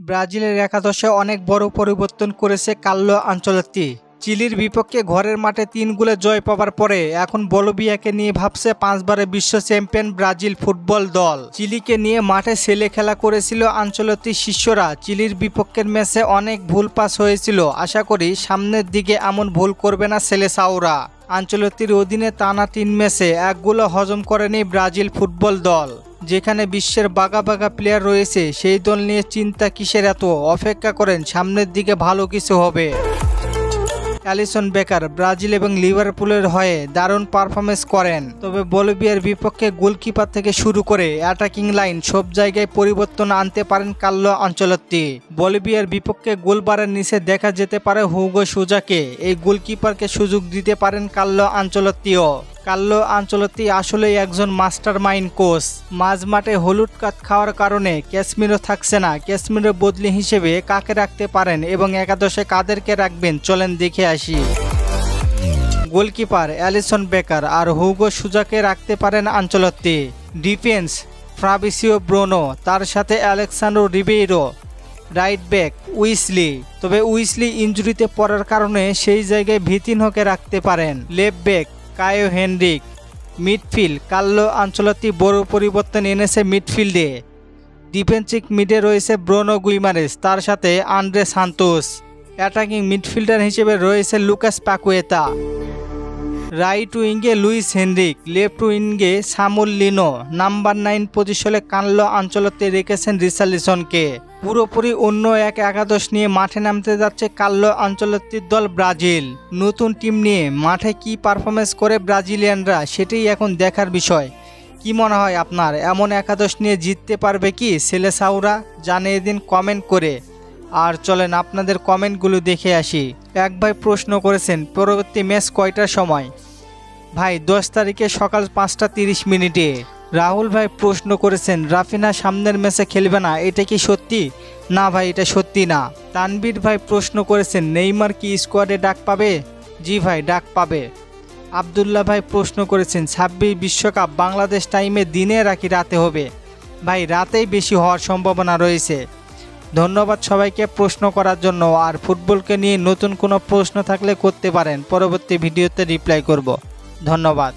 ব্রাজিলের একাদশে অনেক বড় পরিবর্তন করেছে কার্লো আনচেলত্তি। চিলির বিপক্ষে ঘরের মাঠে ৩ গোলে জয় পাওয়ার পরে এখন বলিভিয়াকে নিয়ে ভাবছে 5বারের বিশ্ব চ্যাম্পিয়ন ব্রাজিল ফুটবল দল। চিলিকে নিয়ে মাঠে ছেলে খেলা করেছিল আনচেলত্তির শিষ্যরা। চিলির বিপক্ষের ম্যাচে অনেক ভুল পাস হয়েছিল, আশা করি সামনের দিকে এমন ভুল করবে না সেলেসাওরা। আনচেলত্তির অধীনে টানা ৩ ম্যাচে 1 গোলও হজম করেনি ব্রাজিল ফুটবল দল। যেখানে বিশ্বের বাঘা বাঘা প্লেয়ার রয়েছে, সেই দল নিয়ে চিন্তা কিসের এত? অপেক্ষা করেন, সামনের দিকে ভালো কিছু হবে। অ্যালিসন বেকার ব্রাজিল এবং লিভারপুলের হয়ে দারুণ পারফরমেন্স করেন, তবে বলিভিয়ার বিপক্ষে গোলকিপার থেকে শুরু করে অ্যাটাকিং লাইন সব জায়গায় পরিবর্তন আনতে পারেন কার্লো আনচেলত্তি। বলিভিয়ার বিপক্ষে গোলবারের নিচে দেখা যেতে পারে হুগো সুজাকে। এই গোলকিপারকে সুযোগ দিতে পারেন কার্লো আনচেলত্তিও। কার্লো আনচেলত্তি আসলে একজন মাস্টার মাইন্ড কোচ। মাঝমাঠে হলুদ কার্ড খাওয়ার কারণে ক্যাসমিরো থাকছে না। ক্যাসমিরো বদলি হিসেবে কাকে রাখতে পারেন এবং একাদশে কাদেরকে রাখবেন, চলেন দেখে আসি। গোলকিপার অ্যালিসন বেকার আর হুগো সুজাকে রাখতে পারেন আনচেলত্তি। ডিফেন্স ফাব্রিসিও ব্রুনো, তার সাথে আলেক্সান্দ্রো রিবেইরো। রাইট ব্যাক উইসলি, তবে উইসলি ইনজুরিতে পড়ার কারণে সেই জায়গায় ভিতিনহোকে রাখতে পারেন। Left back Caio Henrique. Midfield Carlo Ancelotti বড় পরিবর্তন এনেছে মিডফিল্ডে। ডিফেন্সিভ মিডে রয়েছে ব্রুনো গুইমারেস, তার সাথে আন্দ্রে সান্তোস। অ্যাটাকিং মিডফিল্ডার হিসেবে রয়েছে লুকাস পাকুয়েতা। রাইট উইঙ্গে লুইস হেনরিক, লেফট উইঙ্গে সামুল লিনো। নাম্বার 9 পজিশনে কার্লো আনচেলত্তি রেখেছেন রিচার্লিসনকে। পুরোপুরি অন্য এক একাদশ নিয়ে মাঠে নামতে যাচ্ছে কার্লো আনচেলত্তির দল ব্রাজিল। নতুন টিম নিয়ে মাঠে কি পারফরমেন্স করে ব্রাজিলিয়ানরা, সেটাই এখন দেখার বিষয়। কি মনে হয় আপনার, এমন একাদশ নিয়ে জিততে পারবে কি সেলেসাওরা? জানিয়ে দিন কমেন্ট করে। আর চলেন আপনাদের কমেন্টগুলো দেখে আসি। এক ভাই প্রশ্ন করেছেন পরবর্তী ম্যাচ কয়টার সময়? ভাই 10 তারিখে সকাল 5টা 30 মিনিটে। রাহুল ভাই প্রশ্ন করেছেন রাফিনা সামনের ম্যাচে খেলবে না, এটা কি সত্যি? না ভাই, এটা সত্যি না। তানবীর ভাই প্রশ্ন করেছেন নেইমার কি স্কোয়াডে ডাক পাবে? জি ভাই, ডাক পাবে। আবদুল্লাহ ভাই প্রশ্ন করেছেন 26 বিশ্বকাপ বাংলাদেশ টাইমে দিনে নাকি রাতে হবে? ভাই রাতেই বেশি হওয়ার সম্ভাবনা রয়েছে। ধন্যবাদ সবাইকে প্রশ্ন করার জন্য। আর ফুটবলকে নিয়ে নতুন কোনো প্রশ্ন থাকলে করতে পারেন, পরবর্তী ভিডিওতে রিপ্লাই করব। ধন্যবাদ।